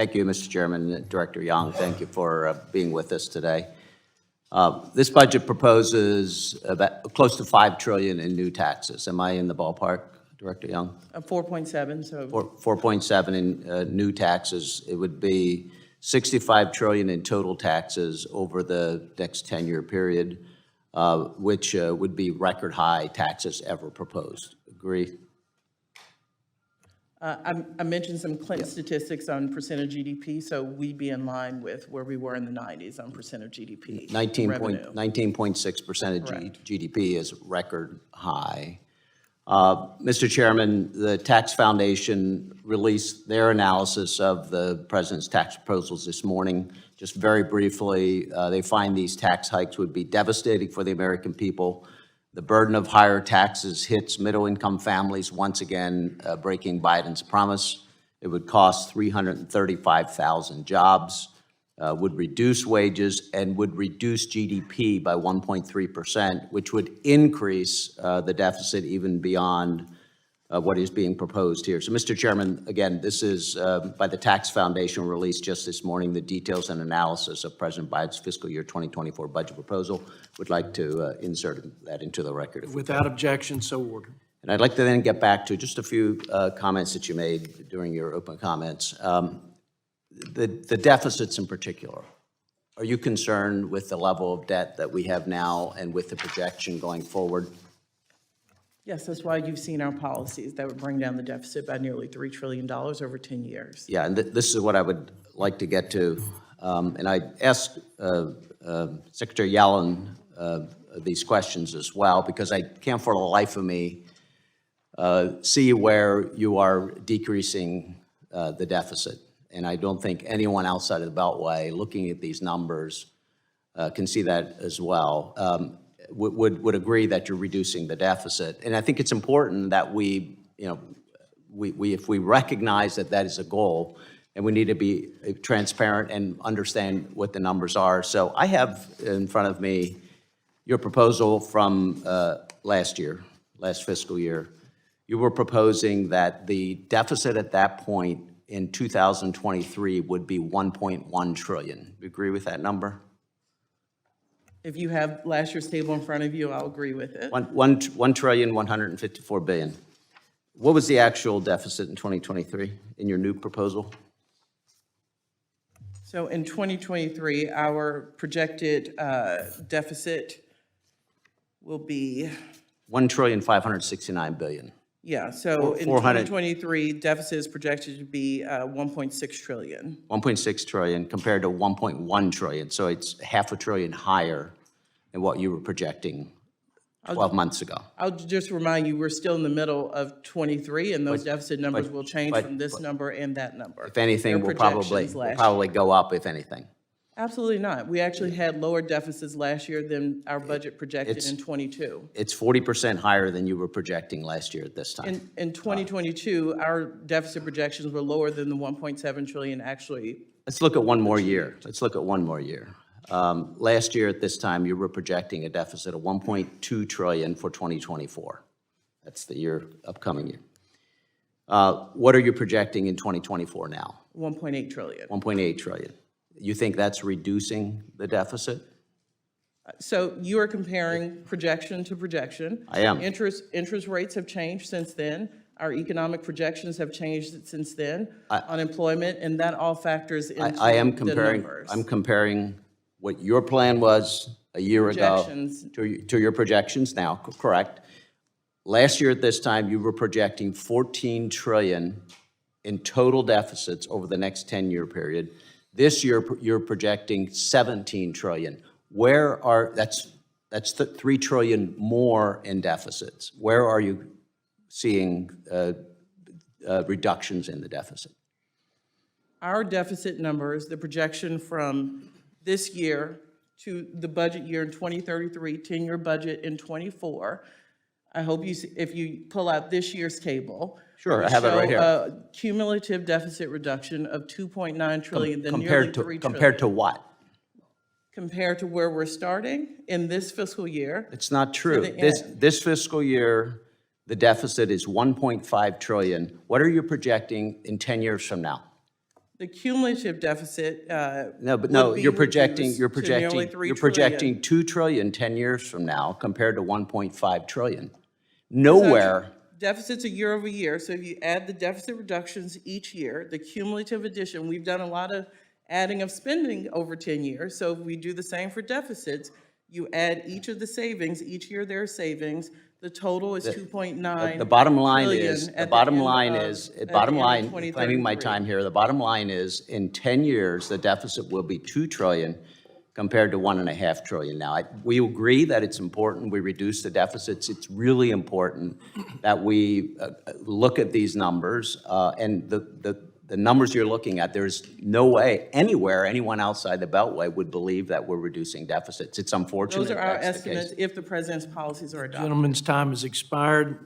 Thank you, Mr. Chairman. Director Young, thank you for being with us today. This budget proposes about close to $5 trillion in new taxes. Am I in the ballpark, Director Young? 4.7, so 4.7 in new taxes. It would be $65 trillion in total taxes over the next 10-year period, which would be record high taxes ever proposed. Agree? I mentioned some Clinton statistics on percent of GDP, so we'd be in line with where we were in the 90s on percent of GDP. 19.6% of Correct. GDP is record high. Mr. Chairman, the Tax Foundation released their analysis of the President's tax proposals this morning. Just very briefly, they find these tax hikes would be devastating for the American people. The burden of higher taxes hits middle-income families, once again breaking Biden's promise. It would cost 335,000 jobs, would reduce wages, and would reduce GDP by 1.3%, which would increase the deficit even beyond what is being proposed here. So, Mr. Chairman, again, this is by the Tax Foundation released just this morning, the details and analysis of President Biden's fiscal year 2024 budget proposal. Would like to insert that into the record. Without objection, so ordered. And I'd like to then get back to just a few comments that you made during your open comments. The deficits in particular. Are you concerned with the level of debt that we have now and with the projection going forward? Yes, that's why you've seen our policies that would bring down the deficit by nearly $3 trillion over 10 years. Yeah, and this is what I would like to get to. And I asked Secretary Yellen these questions as well, because I can't for the life of me see where you are decreasing the deficit. And I don't think anyone outside of the Beltway looking at these numbers can see that as well. Would agree that you're reducing the deficit. And I think it's important that we, if we recognize that that is a goal, and we need to be transparent and understand what the numbers are. So I have in front of me your proposal from last fiscal year. You were proposing that the deficit at that point in 2023 would be 1.1 trillion. You agree with that number? If you have last year's table in front of you, I'll agree with it. 1,154 billion. What was the actual deficit in 2023 in your new proposal? So in 2023, our projected deficit will be, 1,569 billion. yeah, so in 400 2023, deficit is projected to be 1.6 trillion. 1.6 trillion compared to 1.1 trillion, so it's half a trillion higher than what you were projecting 12 months ago. I'll just remind you, we're still in the middle of 23, and those deficit numbers will change from this number and that number. If anything, Their will probably go up, if anything. Absolutely not. We actually had lower deficits last year than our budget projected in 22. It's 40% higher than you were projecting last year at this time. In 2022, our deficit projections were lower than the 1.7 trillion actually. Let's look at one more year. Last year at this time, you were projecting a deficit of 1.2 trillion for 2024. That's the upcoming year. What are you projecting in 2024 now? 1.8 trillion. 1.8 trillion. You think that's reducing the deficit? So you are comparing projection to projection. I am. Interest rates have changed since then. Our economic projections have changed since then. Unemployment, and that all factors into I am the comparing. numbers. I'm comparing what your plan was a year ago to your projections now. Correct. Last year at this time, you were projecting 14 trillion in total deficits over the next 10-year period. This year, you're projecting 17 trillion. That's 3 trillion more in deficits. Where are you seeing reductions in the deficit? Our deficit numbers, the projection from this year to the budget year in 2033, 10-year budget in 24, I hope you see, if you pull out this year's table. Sure, I have it right here. A cumulative deficit reduction of 2.9 trillion, then nearly 3 trillion. Compared to what? Compared to where we're starting in this fiscal year. It's not true. This fiscal year, the deficit is 1.5 trillion. What are you projecting in 10 years from now? The cumulative deficit, No, but would no, be you're projecting, reduced you're to nearly projecting, 3 you're trillion. projecting 2 trillion 10 years from now compared to 1.5 trillion. That's not true. Nowhere, Deficits are year over year, so if you add the deficit reductions each year, the cumulative addition, we've done a lot of adding of spending over 10 years, so if we do the same for deficits, you add each of the savings, each year there are savings, the total is 2.9 the bottom line trillion is, at the the bottom end line of- is, at the bottom end of line, claiming my 2033. time here, the bottom line is, in 10 years, the deficit will be 2 trillion compared to 1.5 trillion. Now, we agree that it's important we reduce the deficits. It's really important that we look at these numbers, and the numbers you're looking at, there's no way anywhere, anyone outside the Beltway would believe that we're reducing deficits. It's unfortunate Those are our that's the case. estimates if the president's policies are adopted. Gentleman's time has expired.